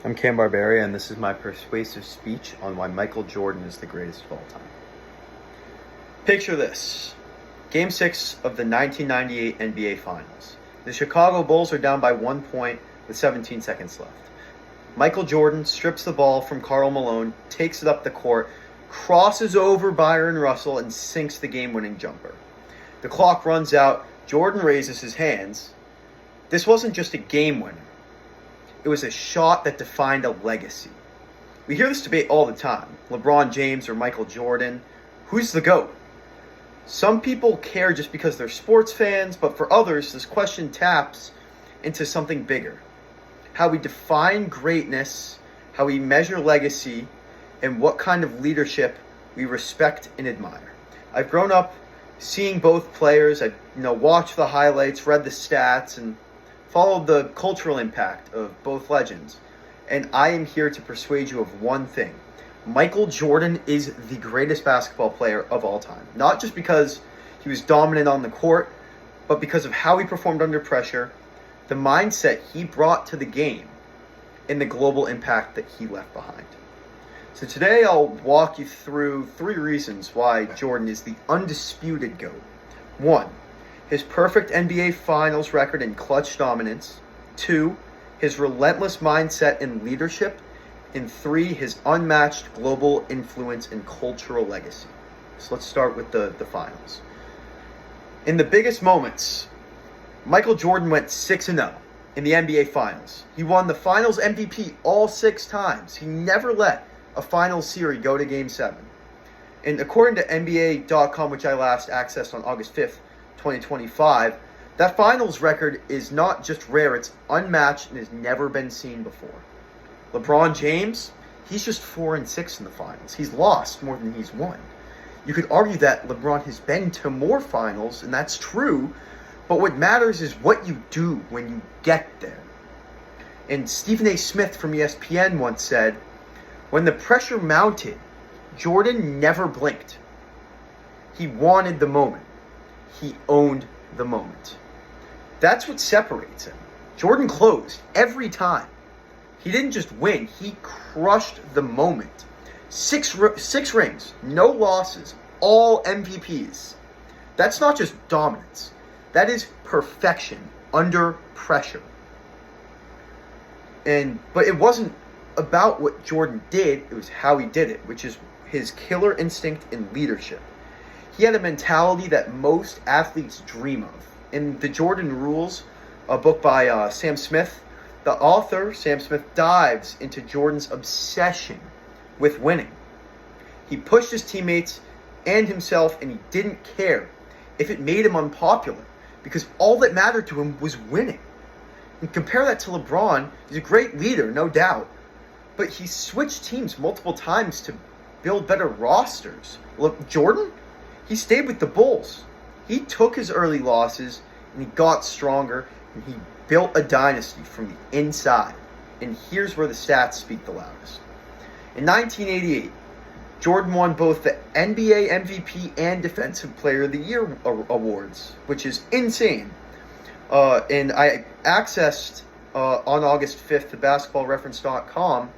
I'm Cam Barberia, and this is my persuasive speech on why Michael Jordan is the greatest of all time. Picture this. Game 6 of the 1998 NBA Finals. The Chicago Bulls are down by 1 point with 17 seconds left. Michael Jordan strips the ball from Karl Malone, takes it up the court, crosses over Byron Russell, and sinks the game-winning jumper. The clock runs out. Jordan raises his hands. This wasn't just a game winner. It was a shot that defined a legacy. We hear this debate all the time. LeBron James or Michael Jordan. Who's the GOAT? Some people care just because they're sports fans, but for others, this question taps into something bigger. How we define greatness, how we measure legacy, and what kind of leadership we respect and admire. I've grown up seeing both players. I've watched the highlights, read the stats, and followed the cultural impact of both legends. And I am here to persuade you of one thing. Michael Jordan is the greatest basketball player of all time. Not just because he was dominant on the court, but because of how he performed under pressure, the mindset he brought to the game, and the global impact that he left behind. So today I'll walk you through 3 reasons why Jordan is the undisputed GOAT. 1, his perfect NBA Finals record in clutch dominance. 2, his relentless mindset and leadership. And 3, his unmatched global influence and cultural legacy. So let's start with the finals. In the biggest moments, Michael Jordan went 6-0 in the NBA Finals. He won the Finals MVP all 6 times. He never let a Finals series go to Game 7. And according to NBA.com, which I last accessed on August 5th, 2025, that Finals record is not just rare, it's unmatched and has never been seen before. LeBron James, he's just 4-6 in the Finals. He's lost more than he's won. You could argue that LeBron has been to more Finals, and that's true, but what matters is what you do when you get there. And Stephen A. Smith from ESPN once said, when the pressure mounted, Jordan never blinked. He wanted the moment. He owned the moment. That's what separates him. Jordan closed every time. He didn't just win, he crushed the moment. 6 rings, no losses, all MVPs. That's not just dominance. That is perfection under pressure. But it wasn't about what Jordan did, it was how he did it, which is his killer instinct and leadership. He had a mentality that most athletes dream of. In The Jordan Rules, a book by Sam Smith, the author, Sam Smith, dives into Jordan's obsession with winning. He pushed his teammates and himself, and he didn't care if it made him unpopular, because all that mattered to him was winning. And compare that to LeBron. He's a great leader, no doubt, but he switched teams multiple times to build better rosters. Look, Jordan, he stayed with the Bulls. He took his early losses, and he got stronger, and he built a dynasty from the inside. And here's where the stats speak the loudest. In 1988, Jordan won both the NBA MVP and Defensive Player of the Year awards, which is insane. And I accessed on August 5th the basketballreference.com,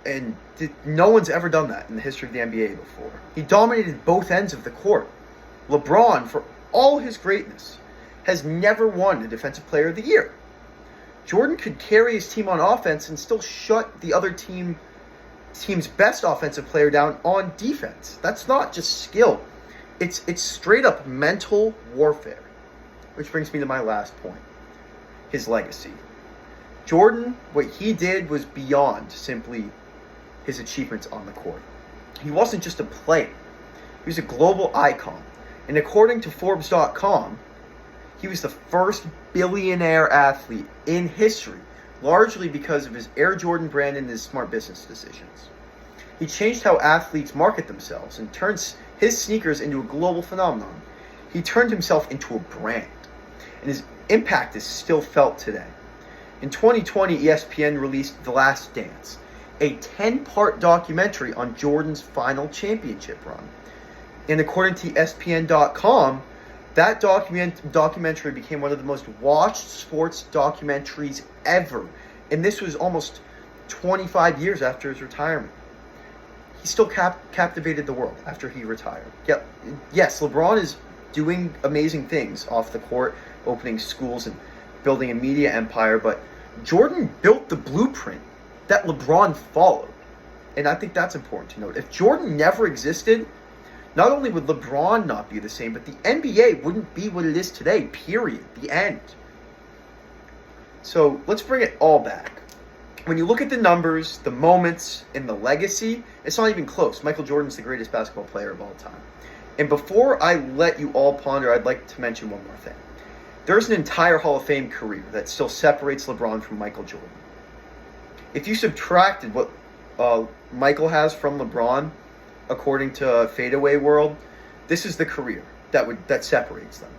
and no one's ever done that in the history of the NBA before. He dominated both ends of the court. LeBron, for all his greatness, has never won a Defensive Player of the Year. Jordan could carry his team on offense and still shut the other team's best offensive player down on defense. That's not just skill. It's straight up mental warfare. Which brings me to my last point. His legacy. Jordan, what he did was beyond simply his achievements on the court. He wasn't just a player. He was a global icon. And according to Forbes.com, he was the first billionaire athlete in history, largely because of his Air Jordan brand and his smart business decisions. He changed how athletes market themselves and turns his sneakers into a global phenomenon. He turned himself into a brand, and his impact is still felt today. In 2020, ESPN released The Last Dance, a 10-part documentary on Jordan's final championship run. And according to ESPN.com, that documentary became one of the most watched sports documentaries ever. And this was almost 25 years after his retirement. He still captivated the world after he retired. Yep. Yes, LeBron is doing amazing things off the court, opening schools and building a media empire, but Jordan built the blueprint that LeBron followed. And I think that's important to note. If Jordan never existed, not only would LeBron not be the same, but the NBA wouldn't be what it is today, period. The end. So let's bring it all back. When you look at the numbers, the moments, and the legacy, it's not even close. Michael Jordan's the greatest basketball player of all time. And before I let you all ponder, I'd like to mention one more thing. There's an entire Hall of Fame career that still separates LeBron from Michael Jordan. If you subtracted what Michael has from LeBron, according to Fadeaway World, this is the career that separates them.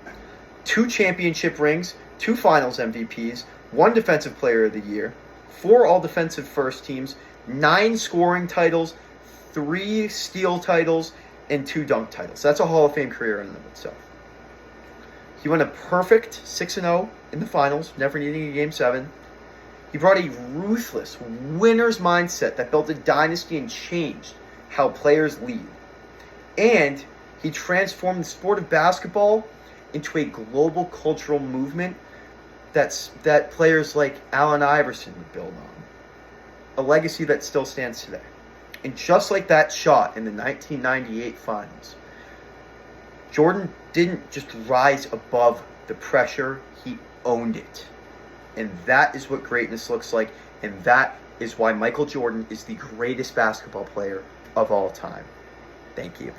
2 championship rings, 2 finals MVPs, 1 defensive player of the year, 4 all-defensive first teams, 9 scoring titles, 3 steal titles, and 2 dunk titles. That's a Hall of Fame career in and of itself. He went a perfect 6-0 in the finals, never needing a Game 7. He brought a ruthless winner's mindset that built a dynasty and changed how players lead. And he transformed the sport of basketball into a global cultural movement that players like Allen Iverson would build on. A legacy that still stands today. And just like that shot in the 1998 finals, Jordan didn't just rise above the pressure, he owned it. And that is what greatness looks like, and that is why Michael Jordan is the greatest basketball player of all time. Thank you.